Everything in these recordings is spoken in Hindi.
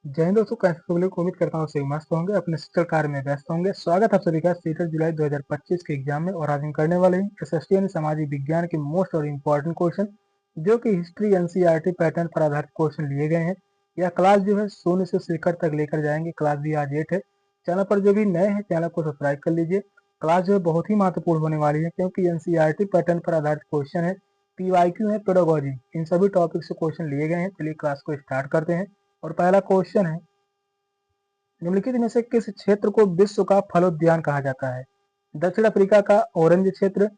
जय हिंद दोस्तों, कैसे सब लोग। उम्मीद करता हूँ सभी मस्त होंगे, अपने शिक्षण कार्य में व्यस्त होंगे। स्वागत है आप सभी का 7 जुलाई 2025 के एग्जाम में। और आज हम करने वाले हैं एसएसटी यानी सामाजिक विज्ञान के मोस्ट और इम्पोर्टेंट क्वेश्चन, जो कि हिस्ट्री एनसीईआरटी पैटर्न पर आधारित क्वेश्चन लिए गए हैं। यह क्लास जो है शून्य से शिखर तक लेकर जाएंगे। क्लास भी आज 8 है। चैनल पर जो भी नए हैं चैनल को सब्सक्राइब कर लीजिए। क्लास जो है बहुत ही महत्वपूर्ण होने वाली है, क्योंकि एनसीईआरटी पैटर्न पर आधारित क्वेश्चन है, पीवाईक्यू है, पेडागोजी, इन सभी टॉपिक से क्वेश्चन लिए गए हैं। चलिए क्लास को स्टार्ट करते हैं। और पहला क्वेश्चन है, निम्नलिखित में से किस क्षेत्र को विश्व का फलोद्यान कहा जाता है? दक्षिण अफ्रीका का ऑरेंज क्षेत्र,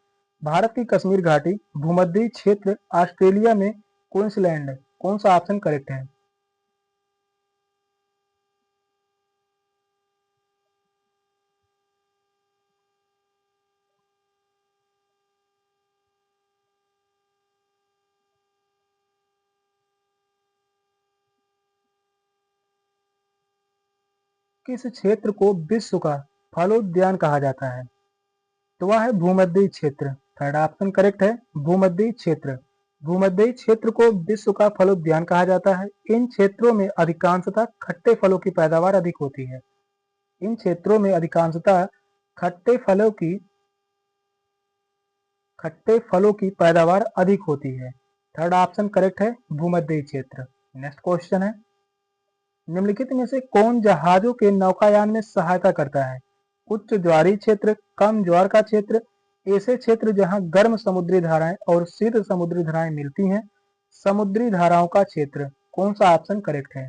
भारत की कश्मीर घाटी, भूमध्य क्षेत्र, ऑस्ट्रेलिया में क्वींसलैंड। कौन सा ऑप्शन करेक्ट है? किस क्षेत्र को विश्व का फलोद्यान कहा जाता है? तो वह है भूमध्य क्षेत्र। थर्ड ऑप्शन करेक्ट है, भूमध्य क्षेत्र। भूमध्य क्षेत्र को विश्व का फलोद्यान कहा जाता है। इन क्षेत्रों में अधिकांशतः खट्टे फलों की पैदावार अधिक होती है। इन क्षेत्रों में अधिकांशतः खट्टे फलों की खट्टे फलों की पैदावार अधिक होती है। थर्ड ऑप्शन करेक्ट है, भूमध्य क्षेत्र। नेक्स्ट क्वेश्चन है, निम्नलिखित में से कौन जहाजों के नौकायान में सहायता करता है? उच्च ज्वारीय क्षेत्र, कम ज्वार का क्षेत्र, ऐसे क्षेत्र जहां गर्म समुद्री धाराएं और शीत समुद्री धाराएं मिलती हैं, समुद्री धाराओं का क्षेत्र। कौन सा ऑप्शन करेक्ट है?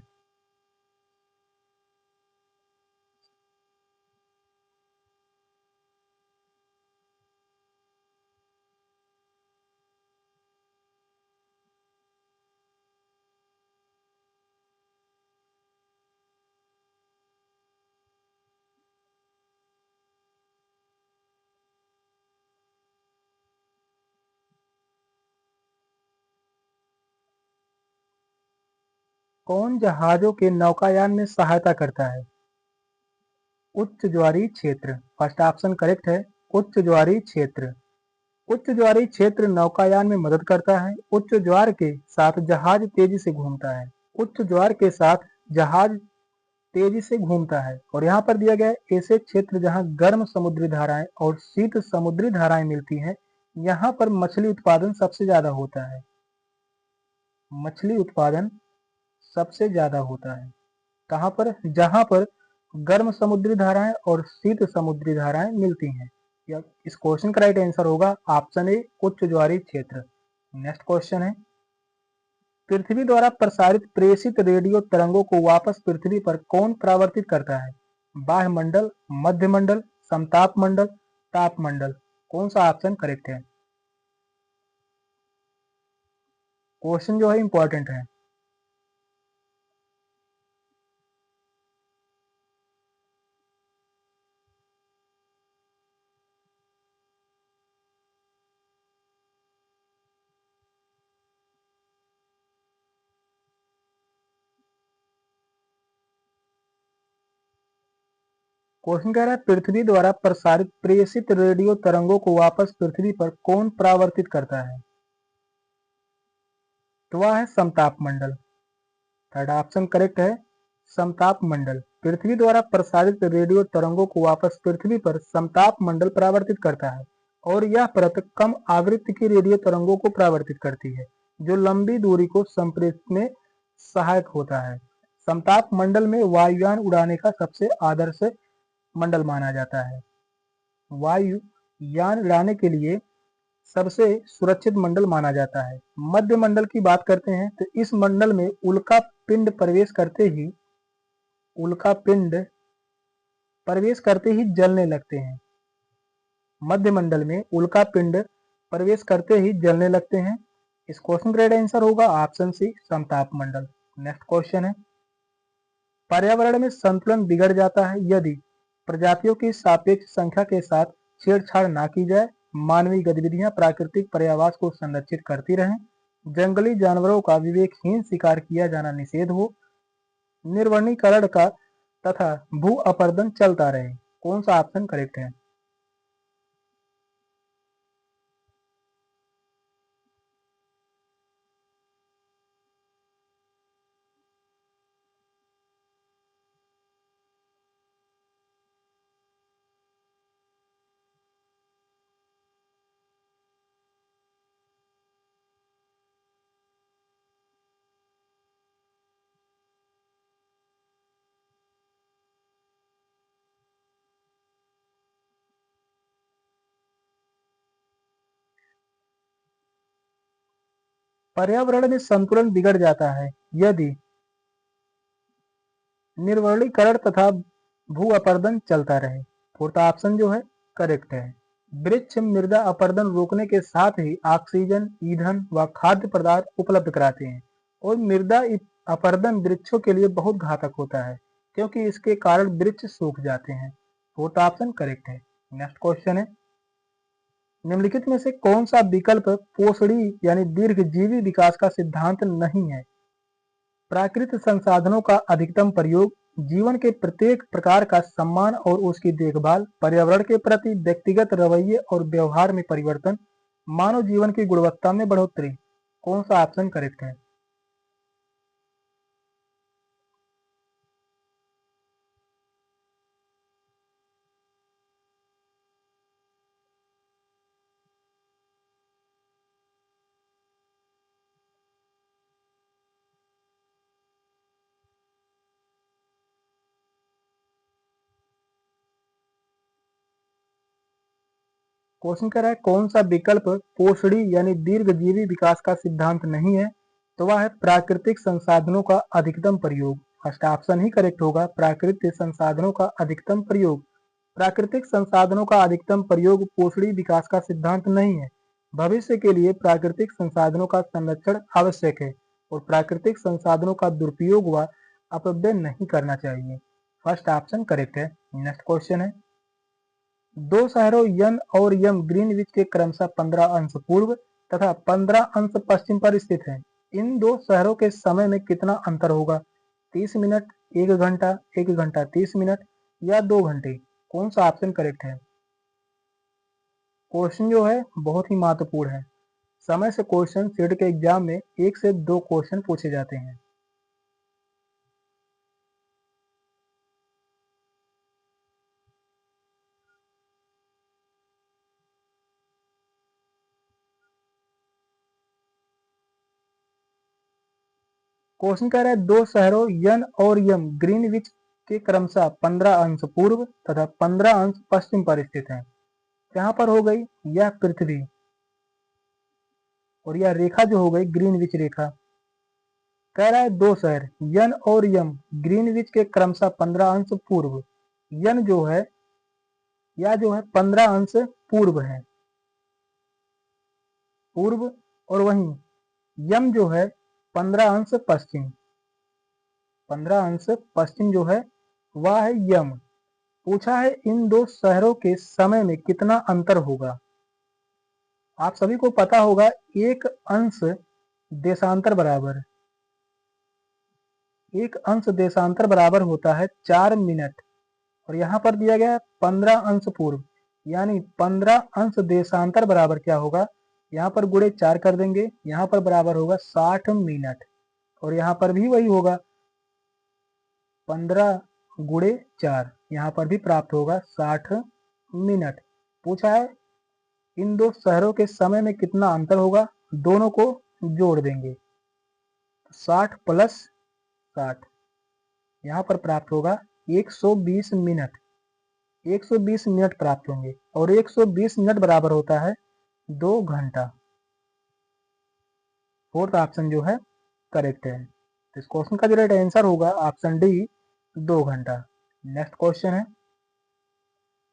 कौन जहाजों के नौकायान में सहायता करता है? उच्च ज्वारीय क्षेत्र। फर्स्ट ऑप्शन करेक्ट है, उच्च ज्वारीय क्षेत्र। उच्च ज्वारीय क्षेत्र नौकायान में मदद करता है। उच्च ज्वार के साथ जहाज तेजी से घूमता है। उच्च ज्वार के साथ जहाज तेजी से घूमता है। और यहाँ पर दिया गया है, ऐसे क्षेत्र जहाँ गर्म समुद्री धाराएं और शीत समुद्री धाराएं मिलती हैं, यहाँ पर मछली उत्पादन सबसे ज्यादा होता है। मछली उत्पादन सबसे ज्यादा होता है कहाँ पर? जहाँ पर गर्म समुद्री धाराएं और शीत समुद्री धाराएं मिलती हैं। या इस क्वेश्चन का राइट आंसर होगा ऑप्शन ए, उच्च ज्वारीय क्षेत्र। नेक्स्ट क्वेश्चन है, पृथ्वी द्वारा प्रसारित प्रेषित रेडियो तरंगों को वापस पृथ्वी पर कौन परावर्तित करता है? बाह्य मंडल, मध्य मंडल, समताप मंडल, ताप मंडल। कौन सा ऑप्शन करेक्ट है? क्वेश्चन जो है इंपॉर्टेंट है। क्वेश्चन कह रहा है, पृथ्वी द्वारा प्रसारित प्रेषित रेडियो तरंगों को वापस पृथ्वी पर कौन परावर्तित करता है? तो वह है समताप मंडल। थर्ड ऑप्शन करेक्ट है, समताप मंडल। पृथ्वी द्वारा प्रसारित रेडियो तरंगों को वापस पृथ्वी पर समताप मंडल परावर्तित करता है। और यह परत कम आवृत्ति की रेडियो तरंगों को परावर्तित करती है, जो लंबी दूरी को संप्रेषित में सहायक होता है। समताप मंडल में वायुयान उड़ाने का सबसे आदर्श मंडल माना जाता है। वायुयान उड़ाने के लिए सबसे सुरक्षित मंडल माना जाता है। मध्य मंडल की बात करते हैं तो इस मंडल में उल्का पिंड उल्का पिंड प्रवेश करते ही जलने लगते हैं। मध्य मंडल में उल्का पिंड प्रवेश करते ही जलने लगते हैं। इस क्वेश्चन का राइट आंसर होगा ऑप्शन सी, समताप मंडल। नेक्स्ट क्वेश्चन है, पर्यावरण में संतुलन बिगड़ जाता है यदि प्रजातियों की सापेक्ष संख्या के साथ छेड़छाड़ ना की जाए, मानवीय गतिविधियां प्राकृतिक पर्यावास को संरक्षित करती रहें, जंगली जानवरों का विवेकहीन शिकार किया जाना निषेध हो, निर्वनीकरण का तथा भू अपरदन चलता रहे। कौन सा ऑप्शन करेक्ट है? पर्यावरण में संतुलन बिगड़ जाता है यदि निर्वलीकरण तथा भू अपरदन चलता रहे। फोर्थ ऑप्शन जो है करेक्ट है। वृक्ष मृदा अपरदन रोकने के साथ ही ऑक्सीजन, ईंधन व खाद्य पदार्थ उपलब्ध कराते हैं और मृदा अपरदन वृक्षों के लिए बहुत घातक होता है क्योंकि इसके कारण वृक्ष सूख जाते हैं। फोर्थ ऑप्शन करेक्ट है। नेक्स्ट क्वेश्चन है, निम्नलिखित में से कौन सा विकल्प पोषणी यानी दीर्घजीवी विकास का सिद्धांत नहीं है? प्राकृतिक संसाधनों का अधिकतम प्रयोग, जीवन के प्रत्येक प्रकार का सम्मान और उसकी देखभाल, पर्यावरण के प्रति व्यक्तिगत रवैये और व्यवहार में परिवर्तन, मानव जीवन की गुणवत्ता में बढ़ोतरी। कौन सा ऑप्शन करेक्ट है? क्वेश्चन कह रहा है कौन सा विकल्प पोषणी यानी दीर्घजीवी विकास का सिद्धांत नहीं है? तो वह है प्राकृतिक संसाधनों का अधिकतम प्रयोग। फर्स्ट ऑप्शन ही करेक्ट होगा, प्राकृतिक संसाधनों का अधिकतम प्रयोग। प्राकृतिक संसाधनों का अधिकतम प्रयोग पोषणी विकास का सिद्धांत नहीं है। भविष्य के लिए प्राकृतिक संसाधनों का संरक्षण आवश्यक है और प्राकृतिक संसाधनों का दुरुपयोग व अपव्यय नहीं करना चाहिए। फर्स्ट ऑप्शन करेक्ट है। नेक्स्ट क्वेश्चन है, दो शहरों यन और यम ग्रीनविच के क्रमशः 15 अंश पूर्व तथा 15 अंश पश्चिम पर स्थित हैं। इन दो शहरों के समय में कितना अंतर होगा? 30 मिनट, 1 घंटा, 1 घंटा 30 मिनट या 2 घंटे? कौन सा ऑप्शन करेक्ट है? क्वेश्चन जो है बहुत ही महत्वपूर्ण है। समय से क्वेश्चन सीट के एग्जाम में 1 से 2 क्वेश्चन पूछे जाते हैं। क्वेश्चन कह रहा है दो शहरों यन और यम ग्रीनविच के क्रमशः 15 अंश पूर्व तथा 15 अंश पश्चिम पर स्थित हैं। यहाँ पर हो गई यह पृथ्वी और यह रेखा जो हो गई ग्रीनविच रेखा। कह रहा है दो शहर यन और यम ग्रीनविच के क्रमशः 15 अंश पूर्व। यन जो है या जो है 15 अंश पूर्व है, पूर्व, और वहीं यम जो है 15 अंश पश्चिम। 15 अंश पश्चिम जो है वह है यम। पूछा है इन दो शहरों के समय में कितना अंतर होगा। आप सभी को पता होगा एक अंश देशांतर बराबर, एक अंश देशांतर बराबर होता है 4 मिनट और यहाँ पर दिया गया है 15 अंश पूर्व, यानी 15 अंश देशांतर बराबर क्या होगा? यहाँ पर गुणे 4 कर देंगे, यहाँ पर बराबर होगा 60 मिनट और यहाँ पर भी वही होगा 15 गुणे 4, यहाँ पर भी प्राप्त होगा 60 मिनट। पूछा है इन दो शहरों के समय में कितना अंतर होगा, दोनों को जोड़ देंगे 60 प्लस 60, यहाँ पर प्राप्त होगा 120 मिनट। 120 मिनट प्राप्त होंगे और 120 मिनट बराबर होता है 2 घंटा। फोर्थ ऑप्शन जो है करेक्ट है। तो इस क्वेश्चन का जो राइट आंसर होगा ऑप्शन डी, 2 घंटा। नेक्स्ट क्वेश्चन है,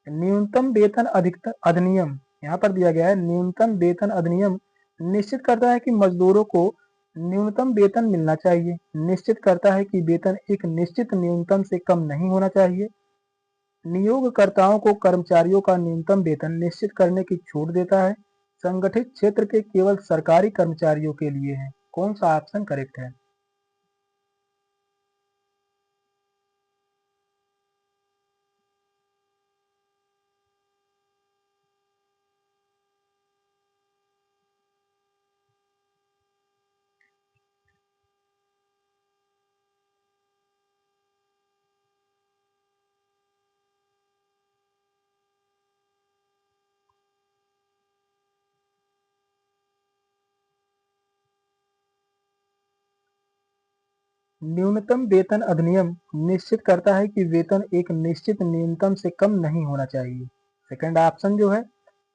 न्यूनतम वेतन अधिकतम अधिनियम, यहाँ पर दिया गया है न्यूनतम वेतन अधिनियम निश्चित करता है कि मजदूरों को न्यूनतम वेतन मिलना चाहिए, निश्चित करता है कि वेतन एक निश्चित न्यूनतम से कम नहीं होना चाहिए, नियोगकर्ताओं को कर्मचारियों का न्यूनतम वेतन निश्चित करने की छूट देता है, संगठित क्षेत्र के केवल सरकारी कर्मचारियों के लिए है। कौन सा ऑप्शन करेक्ट है? न्यूनतम वेतन अधिनियम निश्चित करता है कि वेतन एक निश्चित न्यूनतम से कम नहीं होना चाहिए। सेकंड ऑप्शन जो है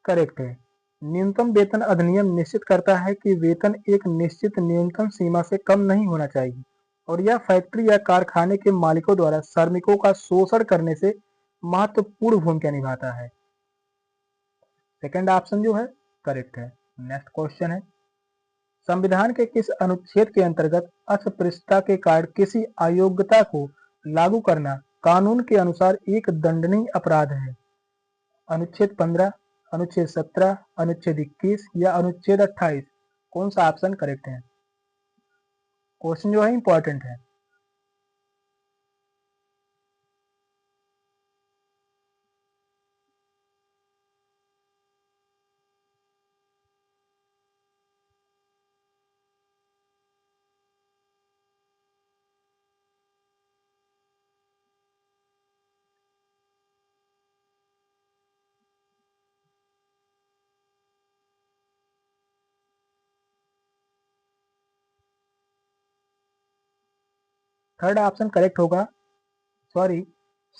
करेक्ट है। न्यूनतम वेतन अधिनियम निश्चित करता है कि वेतन एक निश्चित न्यूनतम सीमा से कम नहीं होना चाहिए और यह फैक्ट्री या कारखाने के मालिकों द्वारा श्रमिकों का शोषण करने से महत्वपूर्ण भूमिका निभाता है। सेकंड ऑप्शन जो है करेक्ट है। नेक्स्ट क्वेश्चन है, संविधान के किस अनुच्छेद के अंतर्गत अस्पृश्यता के कारण किसी अयोग्यता को लागू करना कानून के अनुसार एक दंडनीय अपराध है? अनुच्छेद 15, अनुच्छेद 17, अनुच्छेद 21 या अनुच्छेद 28? कौन सा ऑप्शन करेक्ट है? क्वेश्चन जो है इंपॉर्टेंट है। थर्ड ऑप्शन करेक्ट होगा, सॉरी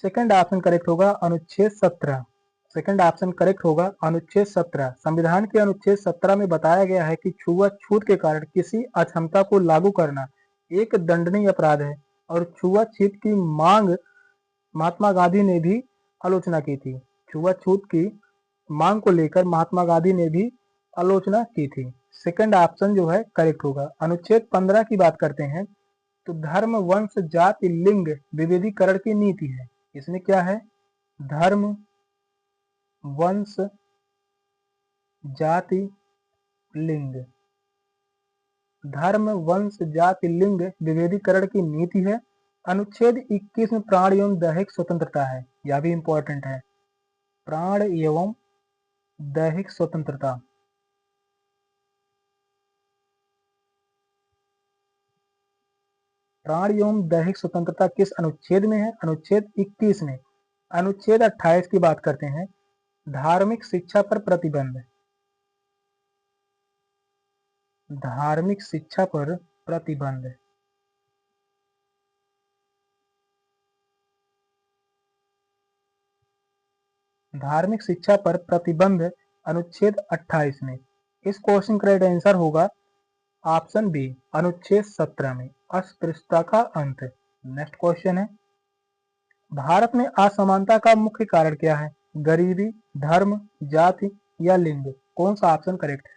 सेकंड ऑप्शन करेक्ट होगा, अनुच्छेद 17। सेकंड ऑप्शन करेक्ट होगा, अनुच्छेद 17। संविधान के अनुच्छेद 17 में बताया गया है कि छुआछूत के कारण किसी अक्षमता को लागू करना एक दंडनीय अपराध है और छुआछूत की मांग महात्मा गांधी ने भी आलोचना की थी। छुआछूत की मांग को लेकर महात्मा गांधी ने भी आलोचना की थी। सेकंड ऑप्शन जो है करेक्ट होगा। अनुच्छेद 15 की बात करते हैं तो धर्म, वंश, जाति, लिंग विभेदीकरण की नीति है। इसमें क्या है? धर्म, वंश, जाति, लिंग। धर्म, वंश, जाति, लिंग विभेदीकरण की नीति है। अनुच्छेद 21 में प्राण एवं दैहिक स्वतंत्रता है, यह भी इंपॉर्टेंट है। प्राण एवं दैहिक स्वतंत्रता। प्राण एवं दैहिक स्वतंत्रता किस अनुच्छेद में है? अनुच्छेद 21 में। अनुच्छेद 28 की बात करते हैं, धार्मिक शिक्षा पर प्रतिबंध। धार्मिक शिक्षा पर प्रतिबंध। धार्मिक शिक्षा पर प्रतिबंध अनुच्छेद 28 में। इस क्वेश्चन का राइट आंसर होगा ऑप्शन बी, अनुच्छेद 17 में, अस्पृश्यता का अंत। नेक्स्ट क्वेश्चन है, भारत में असमानता का मुख्य कारण क्या है? गरीबी, धर्म, जाति या लिंग? कौन सा ऑप्शन करेक्ट है?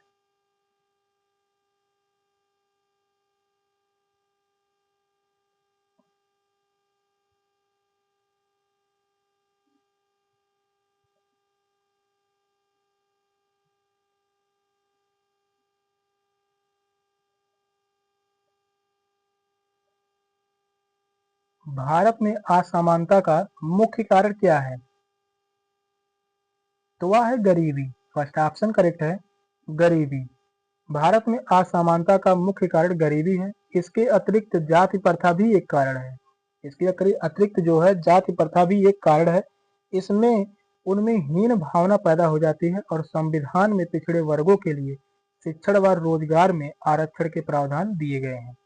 भारत में असमानता का मुख्य कारण क्या है? तो वह है गरीबी। फर्स्ट ऑप्शन करेक्ट है, गरीबी। भारत में असमानता का मुख्य कारण गरीबी है। इसके अतिरिक्त जाति प्रथा भी एक कारण है। इसके अतिरिक्त जो है जाति प्रथा भी एक कारण है। इसमें उनमें हीन भावना पैदा हो जाती है और संविधान में पिछड़े वर्गों के लिए शिक्षण व रोजगार में आरक्षण के प्रावधान दिए गए हैं।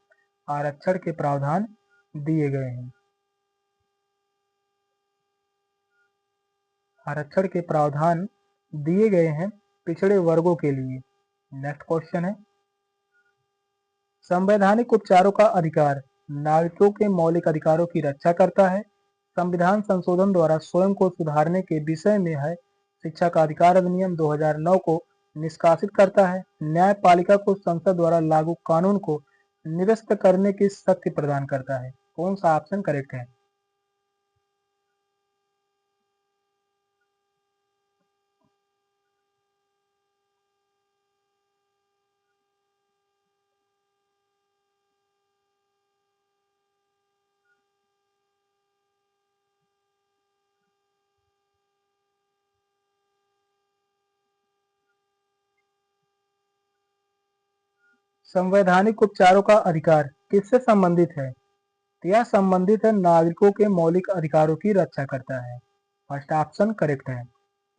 आरक्षण के प्रावधान दिए गए हैं। आरक्षण के प्रावधान दिए गए हैं पिछड़े वर्गों के लिए। नेक्स्ट क्वेश्चन है, संवैधानिक उपचारों का अधिकार नागरिकों के मौलिक अधिकारों की रक्षा करता है। संविधान संशोधन द्वारा स्वयं को सुधारने के विषय में है। शिक्षा का अधिकार अधिनियम 2009 को निष्कासित करता है। न्यायपालिका को संसद द्वारा लागू कानून को निरस्त करने की शक्ति प्रदान करता है। कौन सा ऑप्शन करेक्ट है? संवैधानिक उपचारों का अधिकार किससे संबंधित है? तो यह संबंधित है नागरिकों के मौलिक अधिकारों की रक्षा करता है। फर्स्ट ऑप्शन करेक्ट है।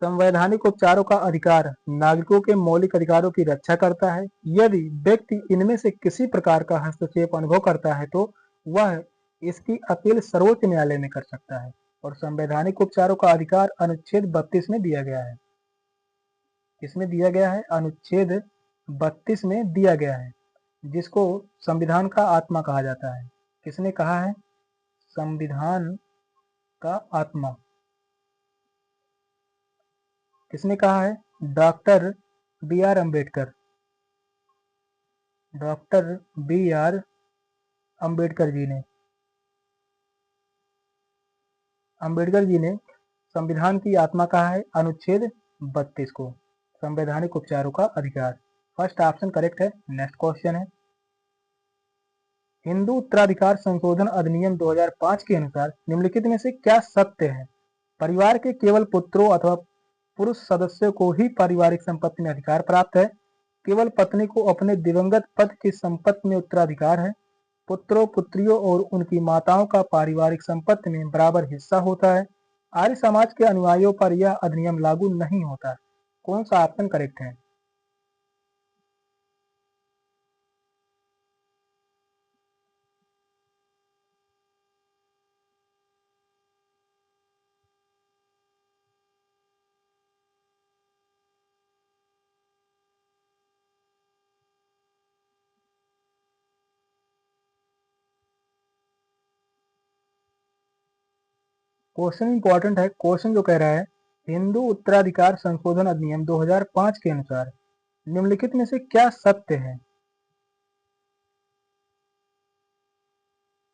संवैधानिक उपचारों का अधिकार नागरिकों के मौलिक अधिकारों की रक्षा करता है। यदि व्यक्ति इनमें से किसी प्रकार का हस्तक्षेप अनुभव करता है तो वह इसकी अपील सर्वोच्च न्यायालय में कर सकता है और संवैधानिक उपचारों का अधिकार अनुच्छेद 32 में दिया गया है। किसमें दिया गया है? अनुच्छेद 32 में दिया गया है, जिसको संविधान का आत्मा कहा जाता है। किसने कहा है? संविधान का आत्मा किसने कहा है? Doctor B R Ambedkar. Doctor B R Ambedkar ji ने संविधान की आत्मा कहा है अनुच्छेद 32 को, संवैधानिक उपचारों का अधिकार। फर्स्ट ऑप्शन करेक्ट है। नेक्स्ट क्वेश्चन है, हिंदू उत्तराधिकार संशोधन अधिनियम 2005 के अनुसार निम्नलिखित में से क्या सत्य है? परिवार के केवल पुत्रों अथवा पुरुष सदस्यों को ही पारिवारिक संपत्ति में अधिकार प्राप्त है। केवल पत्नी को अपने दिवंगत पति की संपत्ति में उत्तराधिकार है। पुत्रों पुत्रियों और उनकी माताओं का पारिवारिक संपत्ति में बराबर हिस्सा होता है। आर्य समाज के अनुयायियों पर यह अधिनियम लागू नहीं होता। कौन सा ऑप्शन करेक्ट है? क्वेश्चन इंपॉर्टेंट है। क्वेश्चन जो कह रहा है, हिंदू उत्तराधिकार संशोधन अधिनियम 2005 के अनुसार निम्नलिखित में से क्या सत्य है?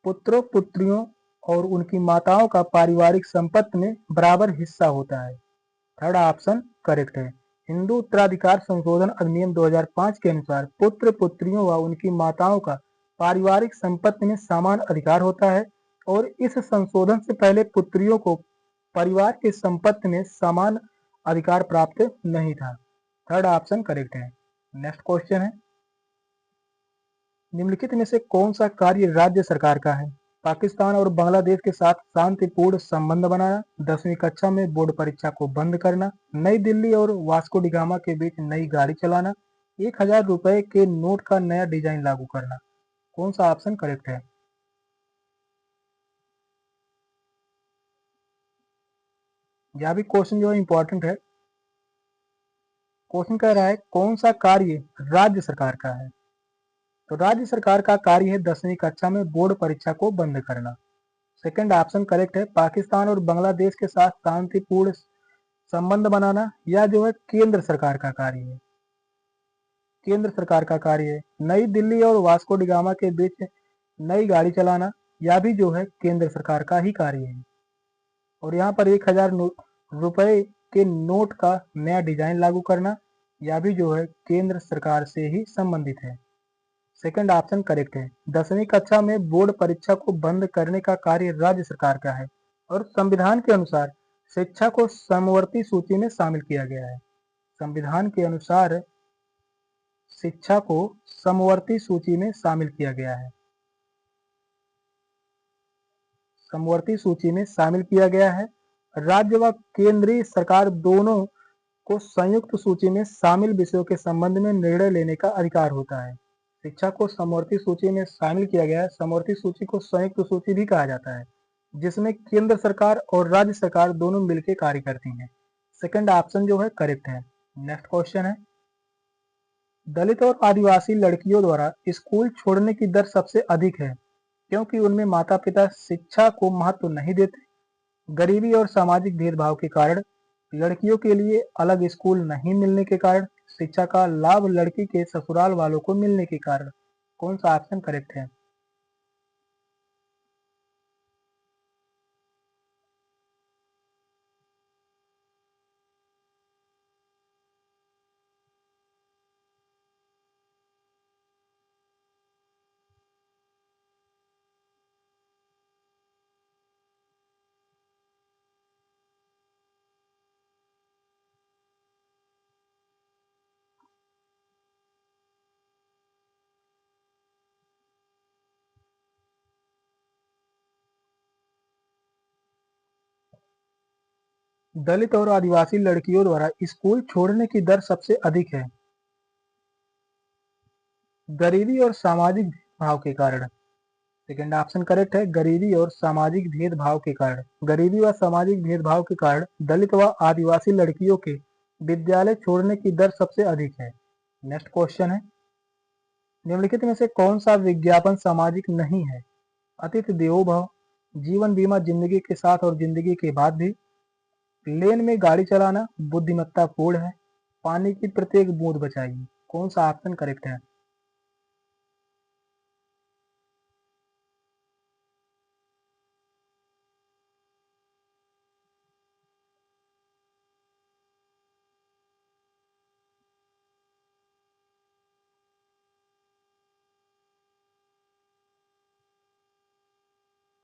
पुत्रों पुत्रियों और उनकी माताओं का पारिवारिक संपत्ति में बराबर हिस्सा होता है। थर्ड ऑप्शन करेक्ट है। हिंदू उत्तराधिकार संशोधन अधिनियम 2005 के अनुसार पुत्र पुत्रियों व उनकी माताओं का पारिवारिक संपत्ति में समान अधिकार होता है और इस संशोधन से पहले पुत्रियों को परिवार की संपत्ति में समान अधिकार प्राप्त नहीं था। थर्ड ऑप्शन करेक्ट है। नेक्स्ट क्वेश्चन है, निम्नलिखित में से कौन सा कार्य राज्य सरकार का है? पाकिस्तान और बांग्लादेश के साथ शांतिपूर्ण संबंध बनाना, 10वीं कक्षा में बोर्ड परीक्षा को बंद करना, नई दिल्ली और वास्को डी गामा के बीच नई गाड़ी चलाना, 1000 रुपए के नोट का नया डिजाइन लागू करना। कौन सा ऑप्शन करेक्ट है? यह भी क्वेश्चन जो है इंपॉर्टेंट है। क्वेश्चन कह रहा है कौन सा कार्य राज्य सरकार का है? तो राज्य सरकार का कार्य है 10वीं कक्षा में बोर्ड परीक्षा को बंद करना। सेकंड ऑप्शन करेक्ट है। पाकिस्तान और बांग्लादेश के साथ शांतिपूर्ण संबंध बनाना, या जो है केंद्र सरकार का कार्य है। केंद्र सरकार का कार्य है। नई दिल्ली और वास्को डी गामा के बीच नई गाड़ी चलाना, यह भी जो है केंद्र सरकार का ही कार्य है। और यहाँ पर 1000 रुपए के नोट का नया डिजाइन लागू करना, यह भी जो है केंद्र सरकार से ही संबंधित है। सेकंड ऑप्शन करेक्ट है। 10वीं कक्षा में बोर्ड परीक्षा को बंद करने का कार्य राज्य सरकार का है और संविधान के अनुसार शिक्षा को समवर्ती सूची में शामिल किया गया है। संविधान के अनुसार शिक्षा को समवर्ती सूची में शामिल किया गया है। समवर्ती सूची में शामिल किया गया है। राज्य व केंद्रीय सरकार दोनों को संयुक्त सूची में शामिल विषयों के संबंध में निर्णय लेने का अधिकार होता है। शिक्षा को समवर्ती सूची में शामिल किया गया है। समवर्ती सूची को संयुक्त सूची भी कहा जाता है, जिसमें केंद्र सरकार और राज्य सरकार दोनों मिलकर कार्य करती हैं। सेकंड ऑप्शन जो है करेक्ट है। नेक्स्ट क्वेश्चन है, दलित और आदिवासी लड़कियों द्वारा स्कूल छोड़ने की दर सबसे अधिक है क्योंकि उनमें माता पिता शिक्षा को महत्व नहीं देते। गरीबी और सामाजिक भेदभाव के कारण, लड़कियों के लिए अलग स्कूल नहीं मिलने के कारण, शिक्षा का लाभ लड़की के ससुराल वालों को मिलने के कारण। कौन सा ऑप्शन करेक्ट है? दलित और आदिवासी लड़कियों द्वारा स्कूल छोड़ने की दर सबसे अधिक है गरीबी और सामाजिक भेदभाव के कारण। सेकंड ऑप्शन करेक्ट है। गरीबी और सामाजिक भेदभाव के कारण, गरीबी व सामाजिक भेदभाव के कारण दलित व आदिवासी लड़कियों के विद्यालय छोड़ने की दर सबसे अधिक है। नेक्स्ट क्वेश्चन है, निम्नलिखित में से कौन सा विज्ञापन सामाजिक नहीं है? अतिथि देवो भव, जीवन बीमा जिंदगी के साथ और जिंदगी के बाद भी, लेन में गाड़ी चलाना बुद्धिमत्तापूर्ण है, पानी की प्रत्येक बूंद बचाइए। कौन सा ऑप्शन करेक्ट है?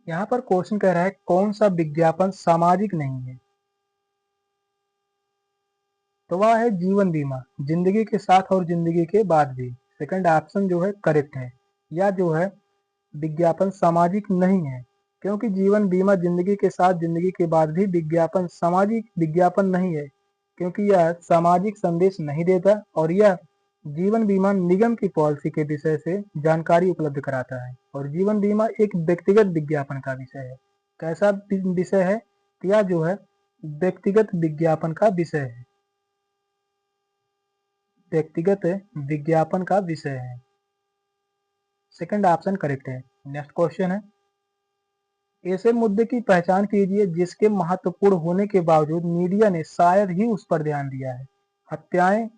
यहाँ पर क्वेश्चन कह रहा है कौन सा विज्ञापन सामाजिक नहीं है, तो वह है जीवन बीमा जिंदगी के साथ और जिंदगी के बाद भी। सेकंड ऑप्शन जो है करेक्ट है, या जो है विज्ञापन सामाजिक नहीं है, क्योंकि जीवन बीमा जिंदगी के साथ जिंदगी के बाद भी विज्ञापन सामाजिक विज्ञापन नहीं है, क्योंकि यह सामाजिक संदेश नहीं देता और यह जीवन बीमा निगम की पॉलिसी के विषय से जानकारी उपलब्ध कराता है। और जीवन बीमा एक व्यक्तिगत विज्ञापन का विषय है। कैसा विषय है? यह जो है व्यक्तिगत विज्ञापन का विषय है, व्यक्तिगत विज्ञापन का विषय है। सेकंड ऑप्शन करेक्ट है। नेक्स्ट क्वेश्चन है, ऐसे मुद्दे की पहचान कीजिए जिसके महत्वपूर्ण होने के बावजूद मीडिया ने शायद ही उस पर ध्यान दिया है। हत्याएं,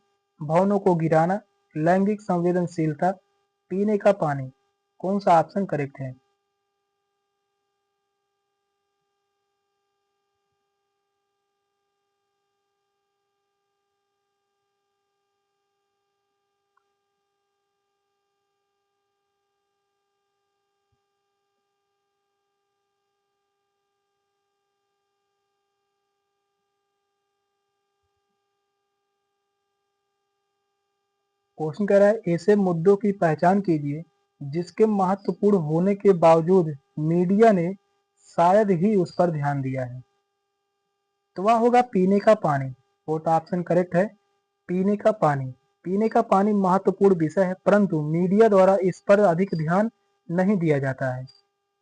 भवनों को गिराना, लैंगिक संवेदनशीलता, पीने का पानी। कौन सा ऑप्शन करेक्ट है? क्वेश्चन कह रहा है ऐसे मुद्दों की पहचान कीजिए जिसके महत्वपूर्ण होने के बावजूद मीडिया ने शायद ही उस पर ध्यान दिया है, तो वह होगा पीने का पानी। फोर्थ ऑप्शन करेक्ट है, पीने का पानी। पीने का पानी महत्वपूर्ण विषय है, परंतु मीडिया द्वारा इस पर अधिक ध्यान नहीं दिया जाता है।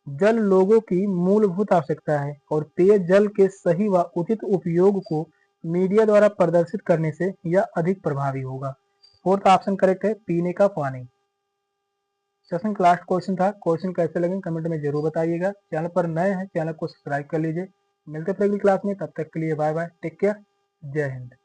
जल लोगों की मूलभूत आवश्यकता है और पेय जल के सही व उचित उपयोग को मीडिया द्वारा प्रदर्शित करने से यह अधिक प्रभावी होगा। फोर्थ ऑप्शन करेक्ट है, पीने का पानी। सेशन का लास्ट क्वेश्चन था। क्वेश्चन कैसे लगे कमेंट में जरूर बताइएगा। चैनल पर नए हैं, चैनल को सब्सक्राइब कर लीजिए। मिलते हैं अगली क्लास में, तब तक के लिए बाय बाय, टेक केयर, जय हिंद।